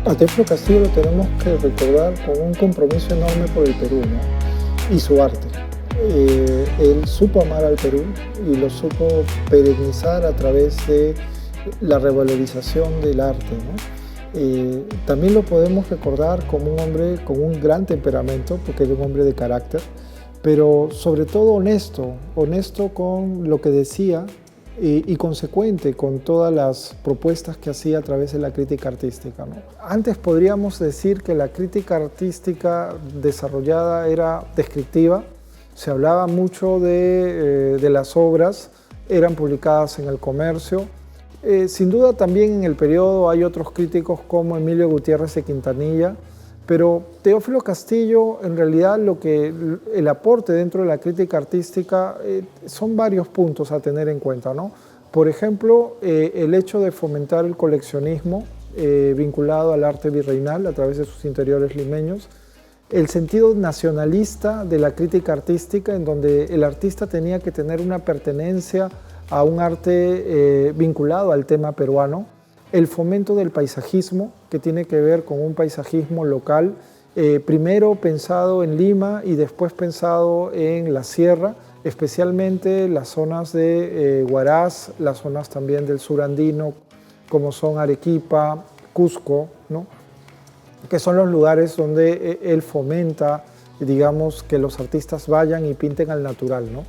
A Teófilo Castillo lo tenemos que recordar con un compromiso enorme por el Perú, ¿no? Y su arte. Él supo amar al Perú y lo supo perennizar a través de la revalorización del arte, ¿no? También lo podemos recordar como un hombre con un gran temperamento, porque era un hombre de carácter, pero sobre todo honesto, honesto con lo que decía y consecuente con todas las propuestas que hacía a través de la crítica artística, ¿no? Antes podríamos decir que la crítica artística desarrollada era descriptiva, se hablaba mucho de las obras, eran publicadas en el comercio. Sin duda también en el periodo hay otros críticos como Emilio Gutiérrez de Quintanilla, pero Teófilo Castillo, en realidad, el aporte dentro de la crítica artística son varios puntos a tener en cuenta, ¿no? Por ejemplo, el hecho de fomentar el coleccionismo vinculado al arte virreinal a través de sus interiores limeños, el sentido nacionalista de la crítica artística, en donde el artista tenía que tener una pertenencia a un arte vinculado al tema peruano, el fomento del paisajismo, que tiene que ver con un paisajismo local, primero pensado en Lima y después pensado en la sierra, especialmente las zonas de Huaraz, las zonas también del sur andino, como son Arequipa, Cusco, ¿no? Que son los lugares donde él fomenta, digamos, que los artistas vayan y pinten al natural, ¿no?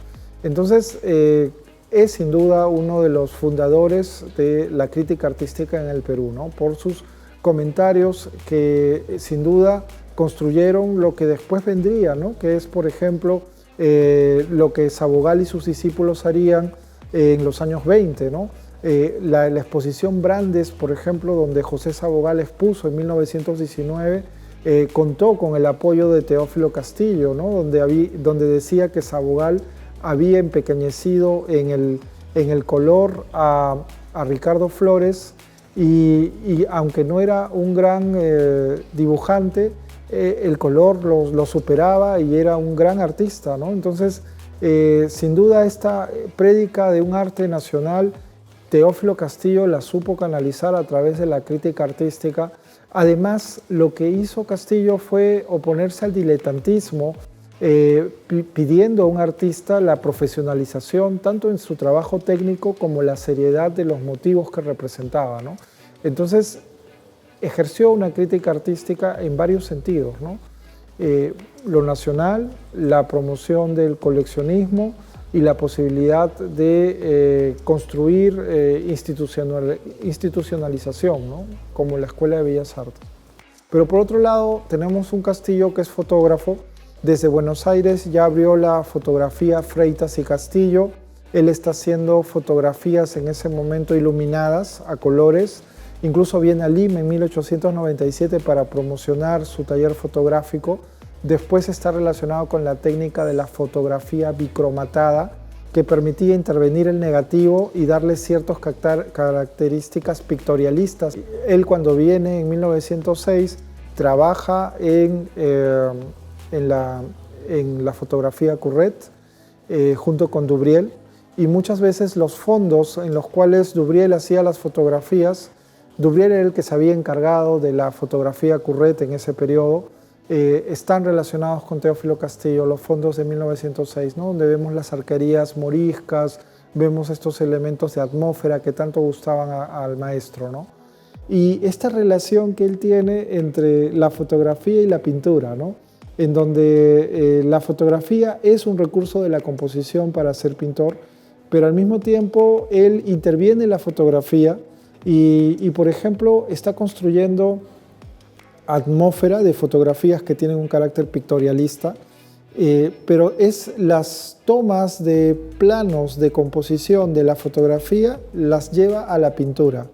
Entonces, es sin duda uno de los fundadores de la crítica artística en el Perú, ¿no? Por sus comentarios que sin duda construyeron lo que después vendría, ¿no? Que es, por ejemplo, lo que Sabogal y sus discípulos harían en los años 20, ¿no? La exposición Brandes, por ejemplo, donde José Sabogal expuso en 1919, contó con el apoyo de Teófilo Castillo, ¿no? Donde decía que Sabogal había empequeñecido en el color a Ricardo Flores y aunque no era un gran dibujante, el color lo superaba y era un gran artista, ¿no? Entonces, sin duda esta prédica de un arte nacional, Teófilo Castillo la supo canalizar a través de la crítica artística. Además, lo que hizo Castillo fue oponerse al diletantismo, pidiendo a un artista la profesionalización tanto en su trabajo técnico como la seriedad de los motivos que representaba, ¿no? Entonces ejerció una crítica artística en varios sentidos, ¿no? Lo nacional, la promoción del coleccionismo y la posibilidad de construir institucionalización, ¿no? Como la Escuela de Bellas Artes. Pero por otro lado tenemos un Castillo que es fotógrafo. Desde Buenos Aires ya abrió la fotografía Freitas y Castillo. Él está haciendo fotografías en ese momento iluminadas a colores. Incluso viene a Lima en 1897 para promocionar su taller fotográfico. Después está relacionado con la técnica de la fotografía bicromatada, que permitía intervenir el negativo y darle ciertas características pictorialistas. Él, cuando viene en 1906, trabaja en la fotografía Couret junto con Dubriel, y muchas veces los fondos en los cuales Dubriel hacía las fotografías, Dubriel era el que se había encargado de la fotografía Couret en ese periodo, están relacionados con Teófilo Castillo, los fondos de 1906, ¿no? Donde vemos las arquerías moriscas, vemos estos elementos de atmósfera que tanto gustaban al maestro, ¿no? Y esta relación que él tiene entre la fotografía y la pintura, ¿no? En donde la fotografía es un recurso de la composición para ser pintor, pero al mismo tiempo él interviene en la fotografía y por ejemplo, está construyendo atmósfera de fotografías que tienen un carácter pictorialista, pero es las tomas de planos de composición de la fotografía las lleva a la pintura.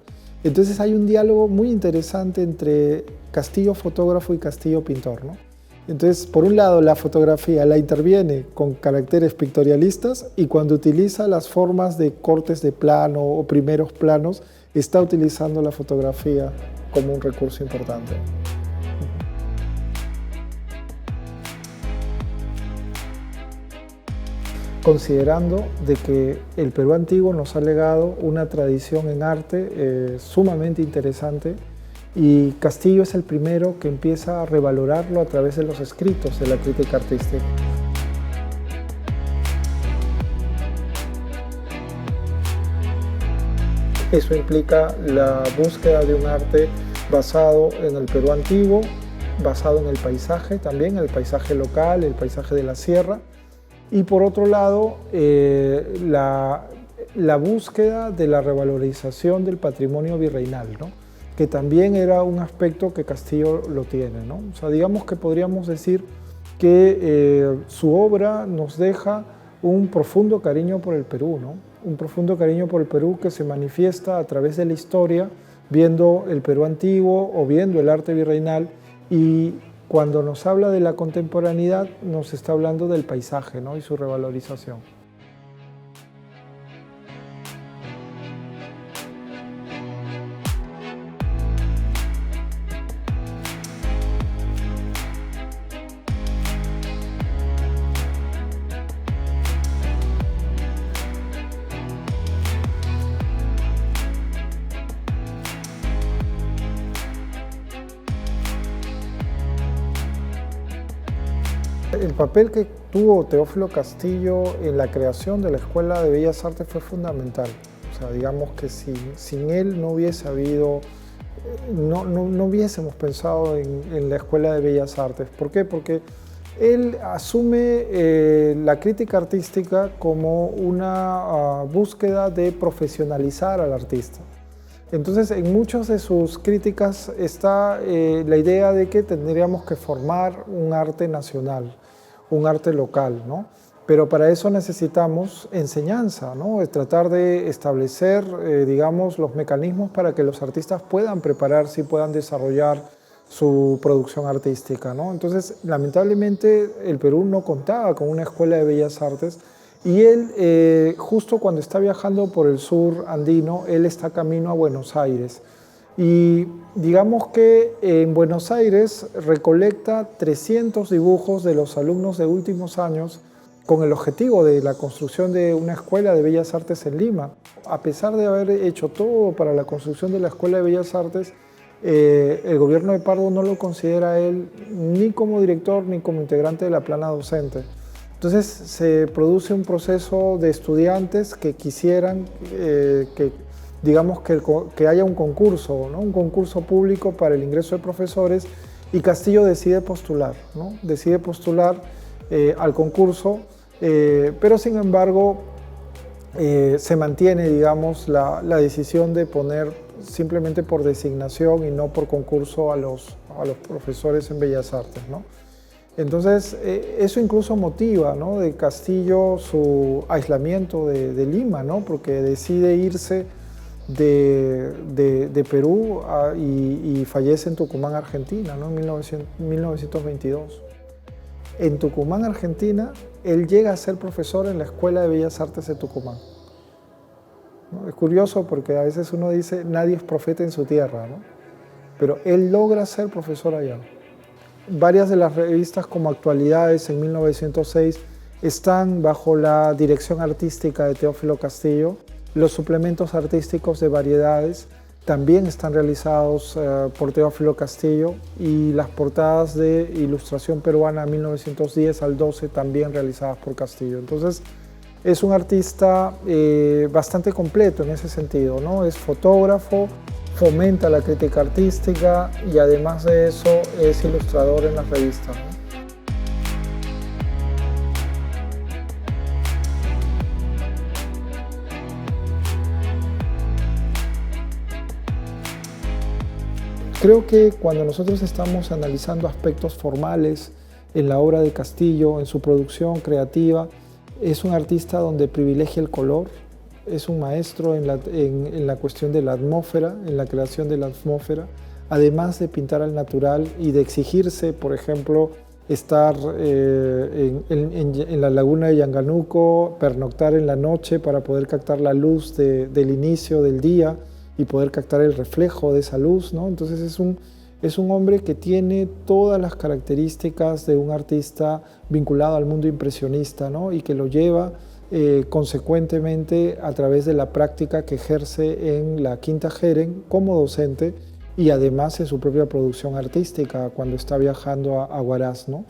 Entonces hay un diálogo muy interesante entre Castillo fotógrafo y Castillo pintor, ¿no? Entonces, por un lado, la fotografía la interviene con caracteres pictorialistas y cuando utiliza las formas de cortes de plano o primeros planos, está utilizando la fotografía como un recurso importante. Considerando de que el Perú antiguo nos ha legado una tradición en arte sumamente interesante y Castillo es el primero que empieza a revalorarlo a través de los escritos de la crítica artística. Eso implica la búsqueda de un arte basado en el Perú antiguo, basado en el paisaje también, el paisaje local, el paisaje de la sierra, y por otro lado la búsqueda de la revalorización del patrimonio virreinal, ¿no? Que también era un aspecto que Castillo lo tiene, ¿no? O sea, digamos que podríamos decir que su obra nos deja un profundo cariño por el Perú, ¿no? Un profundo cariño por el Perú que se manifiesta a través de la historia, viendo el Perú antiguo o viendo el arte virreinal, y cuando nos habla de la contemporaneidad nos está hablando del paisaje, ¿no? Y su revalorización. El papel que tuvo Teófilo Castillo en la creación de la Escuela de Bellas Artes fue fundamental. O sea, digamos que sin él no hubiese habido, no hubiésemos pensado en la Escuela de Bellas Artes. ¿Por qué? Porque él asume la crítica artística como una búsqueda de profesionalizar al artista. Entonces, en muchas de sus críticas está la idea de que tendríamos que formar un arte nacional, un arte local, ¿no? Pero para eso necesitamos enseñanza, ¿no? Tratar de establecer, digamos, los mecanismos para que los artistas puedan prepararse y puedan desarrollar su producción artística, ¿no? Entonces, lamentablemente, el Perú no contaba con una escuela de bellas artes. Y él, justo cuando está viajando por el sur andino, él está camino a Buenos Aires. Y digamos que en Buenos Aires recolecta 300 dibujos de los alumnos de últimos años con el objetivo de la construcción de una escuela de bellas artes en Lima. A pesar de haber hecho todo para la construcción de la escuela de bellas artes, el gobierno de Pardo no lo considera a él ni como director ni como integrante de la plana docente. Entonces se produce un proceso de estudiantes que quisieran que haya un concurso, ¿no? Un concurso público para el ingreso de profesores, y Castillo decide postular, ¿no? Decide postular al concurso, pero sin embargo se mantiene, digamos, la decisión de poner simplemente por designación y no por concurso a los profesores en Bellas Artes, ¿no? Entonces, eso incluso motiva, ¿no? De Castillo su aislamiento de Lima, ¿no? Porque decide irse de Perú y fallece en Tucumán, Argentina, ¿no? En 1922. En Tucumán, Argentina, él llega a ser profesor en la Escuela de Bellas Artes de Tucumán, ¿no? Es curioso porque a veces uno dice, nadie es profeta en su tierra, ¿no? Pero él logra ser profesor allá. Varias de las revistas como Actualidades en 1906 están bajo la dirección artística de Teófilo Castillo. Los suplementos artísticos de Variedades también están realizados por Teófilo Castillo, y las portadas de Ilustración Peruana 1910 al 12 también realizadas por Castillo. Entonces es un artista bastante completo en ese sentido, ¿no? Es fotógrafo, fomenta la crítica artística y además de eso es ilustrador en las revistas, ¿no? Creo que cuando nosotros estamos analizando aspectos formales en la obra de Castillo, en su producción creativa, es un artista donde privilegia el color. Es un maestro en la cuestión de la atmósfera, en la creación de la atmósfera, además de pintar al natural y de exigirse, por ejemplo, estar en la laguna de Yanganuco, pernoctar en la noche para poder captar la luz del inicio del día y poder captar el reflejo de esa luz, ¿no? Entonces es un hombre que tiene todas las características de un artista vinculado al mundo impresionista, ¿no? Y que lo lleva consecuentemente a través de la práctica que ejerce en la Quinta Jeren como docente, y además de su propia producción artística cuando está viajando a Huaraz, ¿no?